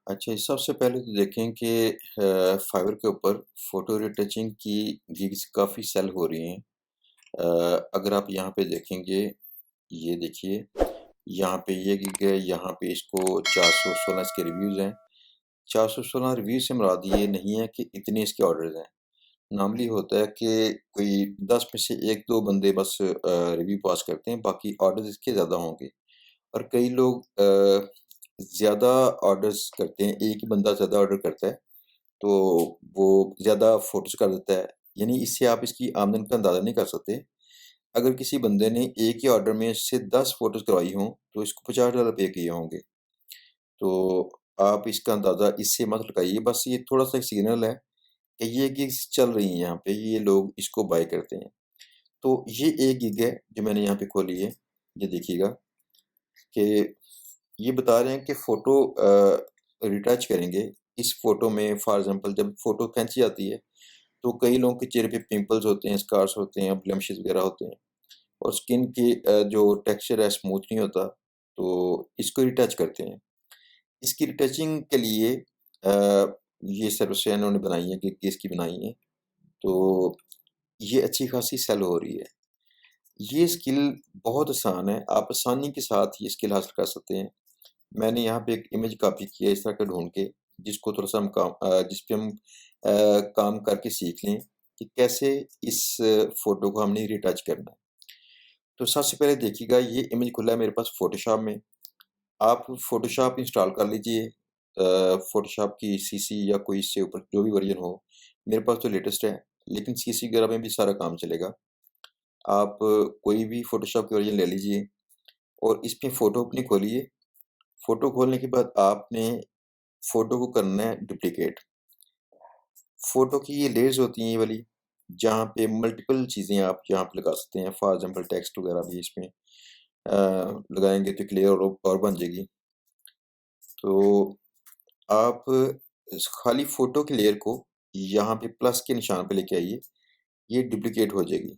अच्छा, सबसे पहले तो देखें कि फाइवर के ऊपर फ़ोटो रिटचिंग की गिग्स काफ़ी सेल हो रही हैं। अगर आप यहाँ पे देखेंगे, ये देखिए, यहाँ पे ये गिग है, यहाँ पे इसको 416 इसके रिव्यूज़ हैं। 416 रिव्यू से मुराद ये नहीं है कि इतने इसके ऑर्डर्स हैं। नॉर्मली होता है कि कोई 10 में से 1-2 बंदे बस रिव्यू पास करते हैं, बाकी ऑर्डर्स इसके ज़्यादा होंगे। और कई लोग ज़्यादा ऑर्डर्स करते हैं, एक ही बंदा ज़्यादा ऑर्डर करता है, तो वो ज़्यादा फ़ोटोज़ कर देता है। यानी इससे आप इसकी आमदन का अंदाज़ा नहीं कर सकते। अगर किसी बंदे ने एक ही ऑर्डर में इससे 10 फ़ोटोज़ करवाई हों, तो इसको $50 पे किए होंगे। तो आप इसका अंदाज़ा इससे मत लगाइए, बस ये थोड़ा-सा एक सिग्नल है कि ये गिग्स चल रही हैं यहाँ पे, ये लोग इसको बाय करते हैं। तो ये एक गिग है, जो मैंने यहाँ पे खोली है, ये देखिएगा कि ये बता रहे हैं कि फ़ोटो रिटच करेंगे। इस फ़ोटो में फॉर एग्ज़ाम्पल जब फ़ोटो खींची जाती है, तो कई लोगों के चेहरे पे पिंपल्स होते हैं, स्कार्स होते हैं, ब्लेमिशेस वगैरह होते हैं और स्किन की जो टेक्सचर है स्मूथ नहीं होता, तो इसको रिटच करते हैं। इसकी रिटचिंग के लिए ये सर्विसें इन्होंने बनाई हैं, कि इसकी बनाई हैं, तो ये अच्छी खासी सेल हो रही है। ये स्किल बहुत आसान है, आप आसानी के साथ ये स्किल हासिल कर सकते हैं। मैंने यहाँ पे एक इमेज कॉपी की है इस तरह का ढूँढ के, जिसको थोड़ा-सा हम जिस पे हम काम करके सीख लें कि कैसे इस फ़ोटो को हमने रिटच करना है। तो सबसे पहले देखिएगा, ये इमेज खुला है मेरे पास फ़ोटोशॉप में। आप फ़ोटोशॉप इंस्टॉल कर लीजिए, फ़ोटोशॉप की सीसी या कोई इससे ऊपर जो भी वर्ज़न हो। मेरे पास तो लेटेस्ट है, लेकिन सीसी वगैरह में भी सारा काम चलेगा। आप कोई भी फ़ोटोशॉप की वर्ज़न ले लीजिए और इसमें फ़ोटो अपनी खोलिए। फ़ोटो खोलने के बाद आपने फ़ोटो को करना है डुप्लिकेट। फ़ोटो की ये लेयर्स होती हैं ये वाली, जहाँ पे मल्टीपल चीज़ें आप यहाँ पे लगा सकते हैं। फॉर एग्ज़ाम्पल टेक्स्ट वगैरह भी इसमें लगाएँगे तो एक लेयर और बन जाएगी। तो आप इस खाली फ़ोटो की लेयर को यहाँ पे प्लस के निशान पे लेके आइए, ये डुप्लिकेट हो जाएगी।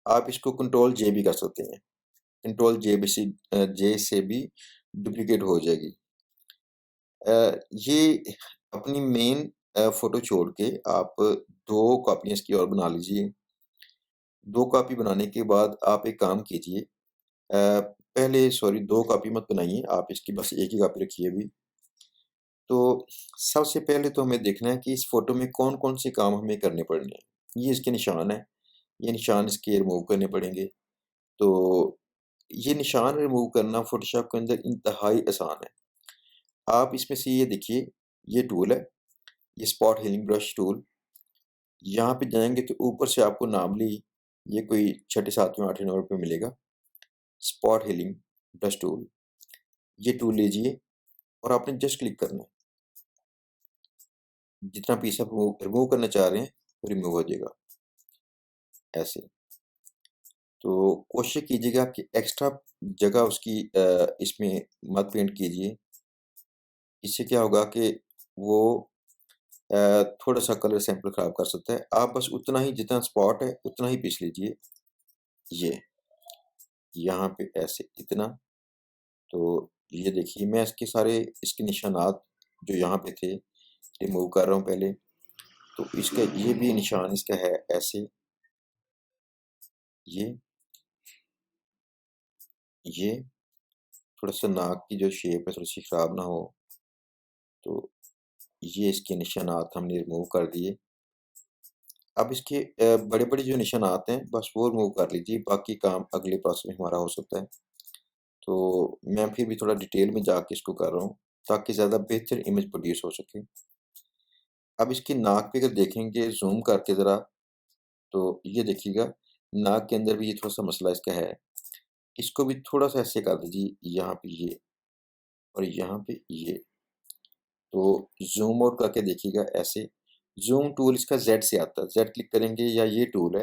आप इसको कंट्रोल जे भी कर सकते हैं। कंट्रोल जे से भी डुप्लिकेट हो जाएगी। ये अपनी मेन फ़ोटो छोड़ के आप 2 कॉपियाँ इसकी और बना लीजिए। 2 कॉपी बनाने के बाद आप एक काम कीजिए, पहले सॉरी 2 कॉपी मत बनाइए, आप इसकी बस 1 ही कॉपी रखिए अभी। तो सबसे पहले तो हमें देखना है कि इस फ़ोटो में कौन-कौन से काम हमें करने पड़ने हैं। ये इसके निशान हैं, ये निशान इसके रिमूव करने पड़ेंगे। तो ये निशान रिमूव करना फ़ोटोशॉप के अंदर इंतहाई आसान है। आप इसमें से ये देखिए, ये टूल है, ये स्पॉट हीलिंग ब्रश टूल। यहाँ पे जाएँगे तो ऊपर से आपको नॉर्मली ये कोई छठे, 7वें, 8वें नंबर पे मिलेगा, स्पॉट हीलिंग ब्रश टूल। ये टूल लीजिए और आपने जस्ट क्लिक करना है। जितना पीस आप रिमूव रिमूव करना चाह रहे हैं, वो रिमूव हो जाएगा, ऐसे। तो कोशिश कीजिएगा कि एक्स्ट्रा जगह उसकी इसमें मत पेंट कीजिए। इससे क्या होगा कि वो थोड़ा-सा कलर सैंपल ख़राब कर सकता है। आप बस उतना ही जितना स्पॉट है, उतना ही पीस लीजिए। ये, यहाँ पे ऐसे इतना, तो ये देखिए मैं इसके सारे इसके निशानात जो यहाँ पे थे, रिमूव कर रहा हूँ पहले। तो इसका ये भी निशान इसका है ऐसे, ये, ये, थोड़ा-सा नाक की जो शेप है थोड़ी-सी ख़राब ना हो, तो ये इसके निशानात हमने रिमूव कर दिए। अब इसके बड़े-बड़े जो निशानात हैं, बस वो रिमूव कर लीजिए, बाकी काम अगले प्रोसेस में हमारा हो सकता है। तो मैं फिर भी थोड़ा डिटेल में जाके इसको कर रहा हूँ, ताकि ज़्यादा बेहतर इमेज प्रोड्यूस हो सके। अब इसकी नाक पे अगर देखेंगे ज़ूम करके ज़रा, तो ये देखिएगा, नाक के अंदर भी ये थोड़ा-सा मसला इसका है। इसको भी थोड़ा-सा ऐसे कर दीजिए, यहाँ पे ये और यहाँ पे ये। तो ज़ूम आउट करके देखिएगा ऐसे। ज़ूम टूल इसका ज़ेड से आता है, ज़ेड क्लिक करेंगे या ये टूल है,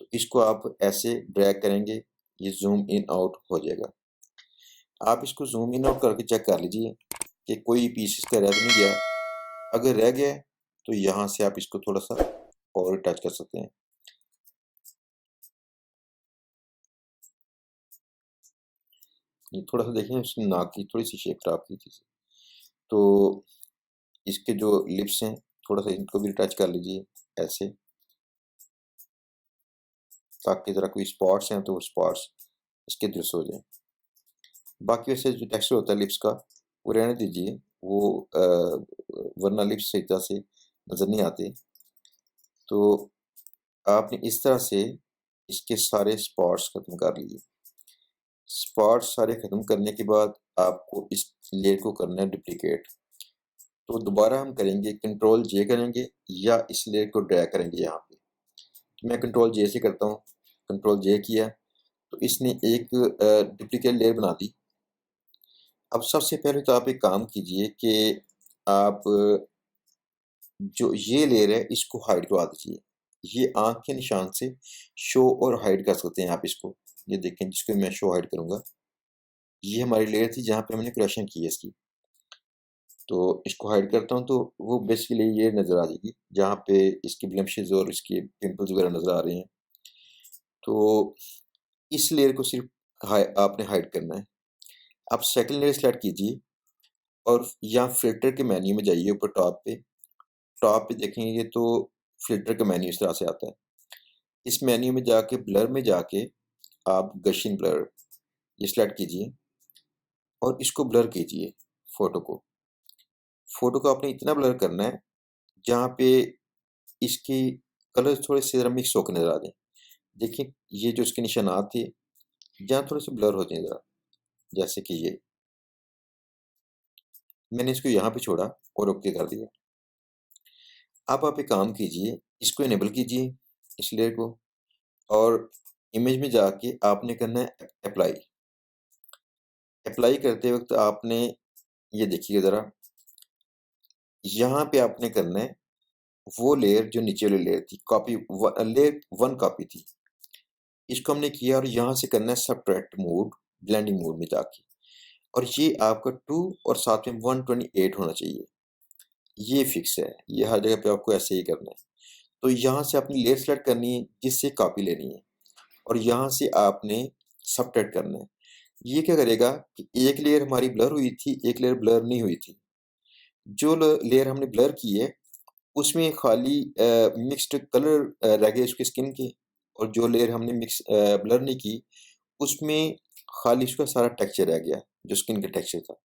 तो इसको आप ऐसे ड्रैग करेंगे, ये ज़ूम इन आउट हो जाएगा। आप इसको ज़ूम इन आउट करके चेक कर लीजिए कि कोई पीस इसका रह तो नहीं गया। अगर रह गया है, तो यहाँ से आप इसको थोड़ा-सा और टच कर सकते हैं। ये थोड़ा-सा देखें, उसकी नाक की थोड़ी-सी शेप खराब की थी। तो इसके जो लिप्स हैं थोड़ा सा इनको भी टच कर लीजिए ऐसे, ताकि ज़रा कोई स्पॉट्स हैं तो वो स्पॉट्स इसके दुरुस्त हो जाए। बाकी वैसे जो टेक्सचर होता है लिप्स का वो रहने दीजिए, वो वरना लिप्स सही तरह से नज़र नहीं आते। तो आपने इस तरह से इसके सारे स्पॉट्स ख़त्म कर लिए। स्पॉट्स सारे ख़त्म करने के बाद आपको इस लेयर को करना है डुप्लीकेट। तो दोबारा हम करेंगे कंट्रोल जे करेंगे या इस लेयर को ड्रैग करेंगे यहाँ पे। तो मैं कंट्रोल जे से करता हूँ, कंट्रोल जे किया तो इसने एक डुप्लीकेट लेयर बना दी। अब सबसे पहले तो आप एक काम कीजिए कि आप जो ये लेयर है इसको हाइड करवा दीजिए। ये आँख के निशान से शो और हाइड कर सकते हैं आप इसको। ये देखें जिसको मैं शो हाइड करूँगा, ये हमारी लेयर थी जहाँ पे हमने करेक्शन की है इसकी। तो इसको हाइड करता हूँ तो वो बेसिकली ये नज़र आ जाएगी जहाँ पे इसकी ब्लेमिशेस और इसके पिंपल्स वगैरह नज़र आ रहे हैं। तो इस लेयर को सिर्फ आपने हाइड करना है। आप सेकंड लेयर सेलेक्ट कीजिए और यहाँ फ़िल्टर के मेन्यू में जाइए ऊपर टॉप पे देखेंगे तो फ़िल्टर का मेन्यू इस तरह से आता है। इस मेन्यू में जाके ब्लर में जाके आप गशियन ब्लर ये सेलेक्ट कीजिए और इसको ब्लर कीजिए फ़ोटो को। फ़ोटो को आपने इतना ब्लर करना है जहाँ पे इसकी कलर्स थोड़े से ज़रा मिक्स होकर नज़र आ जाएँ। देखिए ये जो इसके निशानात थे, यहाँ थोड़े से ब्लर हो जाएँ ज़रा, जैसे कि ये। मैंने इसको यहाँ पे छोड़ा और ओके कर दिया। अब आप एक काम कीजिए, इसको इनेबल कीजिए, इस लेयर को, और इमेज में जाके आपने करना है अप्लाई। अप्लाई करते वक़्त आपने ये देखिए ज़रा, यहाँ पे आपने करना है वो लेयर जो नीचे वाली लेयर थी, लेयर 1 कॉपी थी। इसको हमने किया और यहाँ से करना है सबट्रैक्ट मोड, ब्लेंडिंग मोड में जाके, और ये आपका 2 और साथ में 128 होना चाहिए। ये फिक्स है, ये हर जगह पे आपको ऐसे ही करना है। तो यहाँ से अपनी लेयर सेलेक्ट करनी है जिससे कॉपी लेनी है और यहाँ से आपने सबट्रैक्ट करना है। ये क्या करेगा कि एक लेयर हमारी ब्लर हुई थी, एक लेयर ब्लर नहीं हुई थी। जो लेयर हमने ब्लर की है उसमें खाली मिक्स्ड कलर रह गए उसकी स्किन के, और जो लेयर हमने ब्लर नहीं की उसमें खाली उसका सारा टेक्सचर रह गया जो स्किन का टेक्सचर था।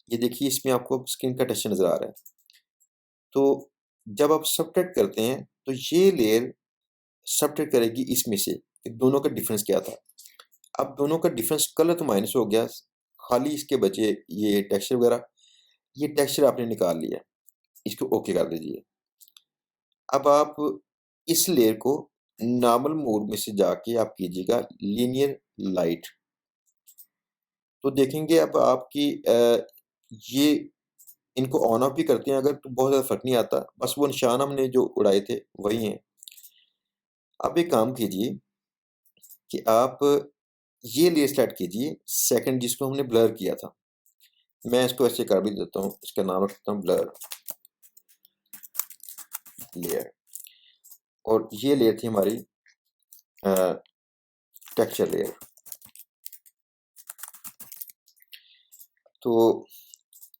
ये देखिए इसमें आपको स्किन का टेक्सचर नज़र आ रहा है। तो जब आप सबट्रैक्ट करते हैं तो ये लेयर सबट्रैक्ट करेगी इसमें से कि दोनों का डिफरेंस क्या था। अब दोनों का डिफरेंस कलर तो माइनस हो गया, खाली इसके बचे ये टेक्सचर वगैरह, ये टेक्सचर आपने निकाल लिया। इसको ओके कर दीजिए। अब आप इस लेयर को नॉर्मल मोड में से जाके आप कीजिएगा लीनियर लाइट। तो देखेंगे अब आपकी ये इनको ऑन ऑफ भी करते हैं अगर तो बहुत ज़्यादा फ़र्क नहीं आता, बस वो निशान हमने जो उड़ाए थे वही हैं। अब एक काम कीजिए कि आप ये लेयर सेलेक्ट कीजिए सेकंड जिसको हमने ब्लर किया था। मैं इसको ऐसे कर भी देता हूँ, इसका नाम रखता हूँ ब्लर लेयर, और ये लेयर थी हमारी टेक्सचर लेयर। तो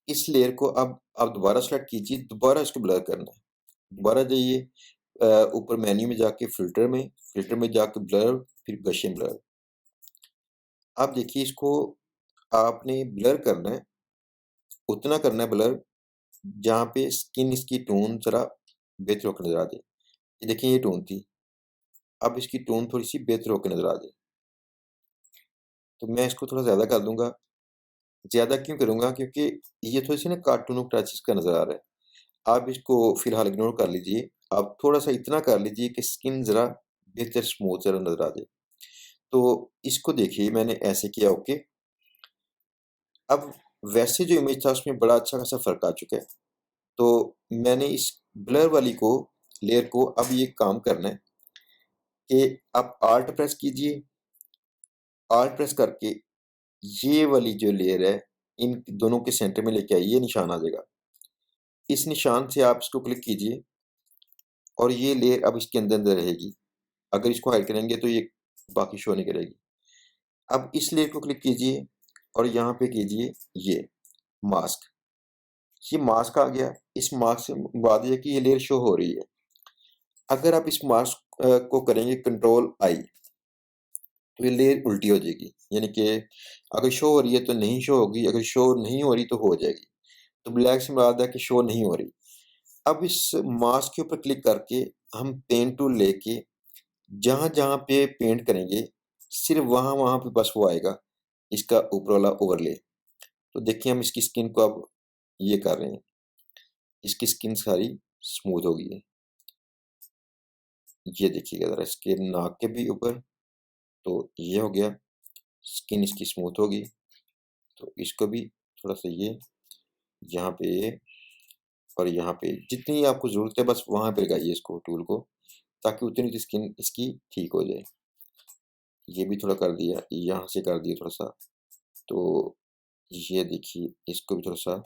इस लेयर को अब आप दोबारा सेलेक्ट कीजिए, दोबारा इसको ब्लर करना है। दोबारा जाइए ऊपर मेन्यू में जाके फ़िल्टर में जाके ब्लर, फिर गशियन ब्लर। अब देखिए इसको आपने ब्लर करना है, उतना करना है ब्लर जहाँ पे स्किन इसकी टोन ज़रा बेहतर होकर नज़र आ जाए। ये देखिए ये टोन थी, अब इसकी टोन थोड़ी-सी बेहतर होकर नज़र आ जाए। तो मैं इसको थोड़ा ज़्यादा कर दूँगा। ज़्यादा क्यों करूँगा? क्योंकि ये थोड़ी-सी ना कार्टून टच इसका नज़र आ रहा है। आप इसको फ़िलहाल इग्नोर कर लीजिए। आप थोड़ा-सा इतना कर लीजिए कि स्किन ज़रा बेहतर स्मूथ ज़रा नज़र आ जाए। तो इसको देखिए मैंने ऐसे किया, ओके। अब वैसे जो इमेज था उसमें बड़ा अच्छा खासा फ़र्क आ चुका है। तो मैंने इस ब्लर वाली को लेयर को अब ये काम करना है कि आप Alt प्रेस कीजिए। Alt प्रेस करके ये वाली जो लेयर है, इन दोनों के सेंटर में लेके आइए, ये निशान आ जाएगा। इस निशान से आप इसको क्लिक कीजिए और ये लेयर अब इसके अंदर-अंदर रहेगी। अगर इसको हाइड करेंगे तो ये बाकी शो नहीं करेगी। अब इस लेयर को क्लिक कीजिए और यहाँ पे कीजिए ये मास्क। ये मास्क आ गया, इस मास्क से मुराद ये है कि ये लेयर शो हो रही है। अगर आप इस मास्क को करेंगे कंट्रोल आई, तो ये लेयर उल्टी हो जाएगी, यानी कि अगर शो हो रही है तो नहीं शो होगी, अगर शो नहीं हो रही तो हो जाएगी। तो ब्लैक से मुराद है कि शो नहीं हो रही। अब इस मास्क के ऊपर क्लिक करके हम पेंट टूल लेके जहाँ-जहाँ पे पेंट करेंगे, सिर्फ़ वहाँ-वहाँ पे बस वो आएगा, इसका ऊपर वाला ओवरले। तो देखिए हम इसकी स्किन को अब ये कर रहे हैं, इसकी स्किन सारी स्मूथ हो गई है। ये देखिएगा ज़रा इसके नाक के भी ऊपर, तो ये हो गया, स्किन इसकी स्मूथ हो गई। तो इसको भी थोड़ा-सा ये, यहाँ पे और यहाँ पे जितनी आपको ज़रूरत है बस वहाँ पे लगाइए इसको टूल को, ताकि उतनी सी स्किन इसकी ठीक हो जाए। ये भी थोड़ा कर दिया, यहाँ से कर दिया थोड़ा-सा। तो ये देखिए इसको भी थोड़ा-सा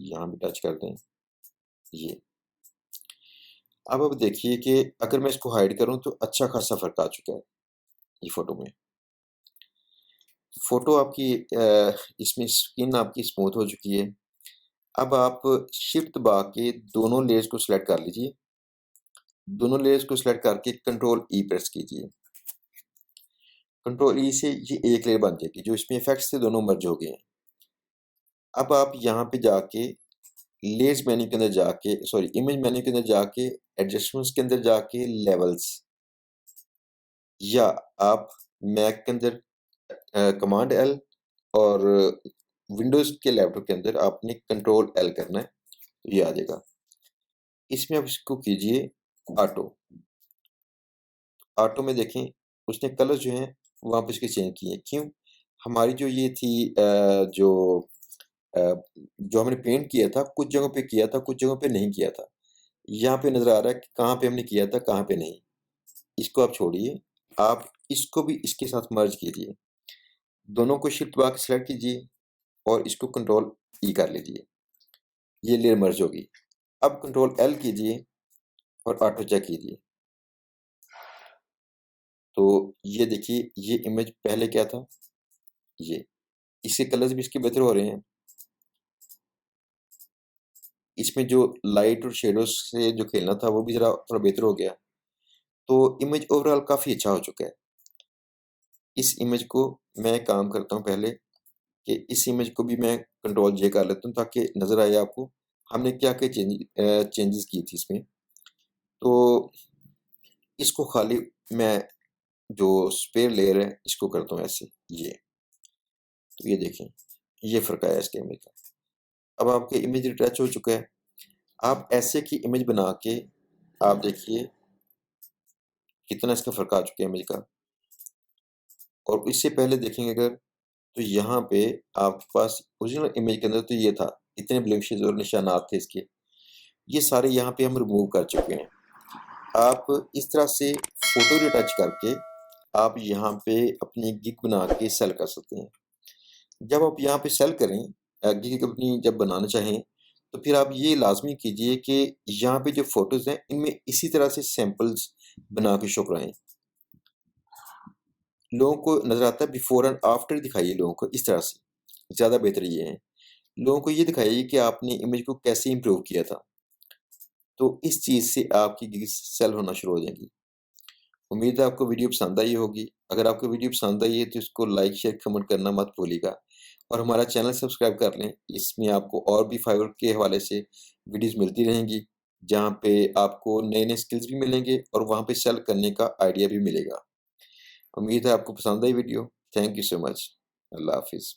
यहाँ भी टच कर दें, ये। अब देखिए कि अगर मैं इसको हाइड करूँ तो अच्छा खासा फ़र्क आ चुका है, ये फ़ोटो में। फ़ोटो आपकी इसमें स्किन आपकी स्मूथ हो चुकी है। अब आप शिफ्ट दबा के दोनों लेयर्स को सिलेक्ट कर लीजिए। दोनों लेयर्स को सिलेक्ट करके कंट्रोल ई प्रेस कीजिए। कंट्रोल ई से ये एक लेयर बन जाएगी, जो इसमें इफ़ेक्ट्स थे दोनों मर्ज हो गए हैं। अब आप यहाँ पे जाके लेयर्स मेन्यू के अंदर जाके सॉरी इमेज मेन्यू के अंदर जाके एडजस्टमेंट्स के अंदर जाके लेवल्स, या आप मैक के अंदर कमांड एल, और विंडोज़ के लैपटॉप के अंदर आपने कंट्रोल एल करना है, तो ये आ जाएगा। इसमें आप इसको कीजिए ऑटो। ऑटो में देखें उसने कलर जो हैं वहाँ पे इसके चेंज किए। क्यों? हमारी जो ये थी अ, जो हमने पेंट किया था, कुछ जगहों पे किया था, कुछ जगहों पे नहीं किया था। यहाँ पे नज़र आ रहा है कि कहाँ पे हमने किया था, कहाँ पे नहीं। इसको आप छोड़िए, आप इसको भी इसके साथ मर्ज कीजिए। दोनों को शिफ्ट दबा के सेलेक्ट कीजिए और इसको कंट्रोल ई कर लीजिए। ये लेयर मर्ज होगी। अब कंट्रोल एल कीजिए और ऑटो चेक कीजिए। तो ये देखिए ये इमेज पहले क्या था, ये। इसके कलर्स भी इसके बेहतर हो रहे हैं। इसमें जो लाइट और शैडोज़ से जो खेलना था वो भी ज़रा थोड़ा बेहतर हो गया। तो इमेज ओवरऑल काफ़ी अच्छा हो चुका है। इस इमेज को मैं एक काम करता हूँ पहले कि इस इमेज को भी मैं कंट्रोल जे कर लेता हूँ ताकि नज़र आए आपको हमने क्या-क्या चेंजेज़ की थी इसमें। तो इसको खाली मैं जो स्पेयर लेयर है इसको करता हूँ ऐसे, ये। तो ये देखें, ये फ़र्क आया इसके इमेज का। अब आपकी इमेज रिटच हो चुका है। आप ऐसे की इमेज बना के आप देखिए कितना इसका फ़र्क आ चुका है इमेज का। और इससे पहले देखेंगे अगर, तो यहाँ पे आपके पास ओरिजिनल इमेज के अंदर तो ये था, इतने ब्लेमिशेस और निशानात थे इसके। ये सारे यहाँ पे हम रिमूव कर चुके हैं। आप इस तरह से फ़ोटो रिटच करके आप यहाँ पे अपनी गिग बना के सेल कर सकते हैं। जब आप यहाँ पे सेल करें गिग अपनी जब बनाना चाहें, तो फिर आप ये लाज़मी कीजिए कि यहाँ पे जो फ़ोटोज़ हैं, इनमें इसी तरह से सैंपल्स बना के शो कराएँ। लोगों को नज़र आता है बिफ़ोर एंड आफ्टर दिखाइए लोगों को इस तरह से, ज़्यादा बेहतर ये है। लोगों को ये दिखाइए कि आपने इमेज को कैसे इम्प्रूव किया था। तो इस चीज़ से आपकी गिग्स सेल होना शुरू हो जाएँगी। उम्मीद है आपको वीडियो पसंद आई होगी। अगर आपको वीडियो पसंद आई है तो इसको लाइक, शेयर, कमेंट करना मत भूलिएगा और हमारा चैनल सब्सक्राइब कर लें। इसमें आपको और भी फाइवर के हवाले से वीडियोज़ मिलती रहेंगी, जहाँ पे आपको नए-नए स्किल्स भी मिलेंगे और वहाँ पे सेल करने का आइडिया भी मिलेगा। उम्मीद है आपको पसंद आई video. Thank you so much. अल्लाह हाफ़िज़।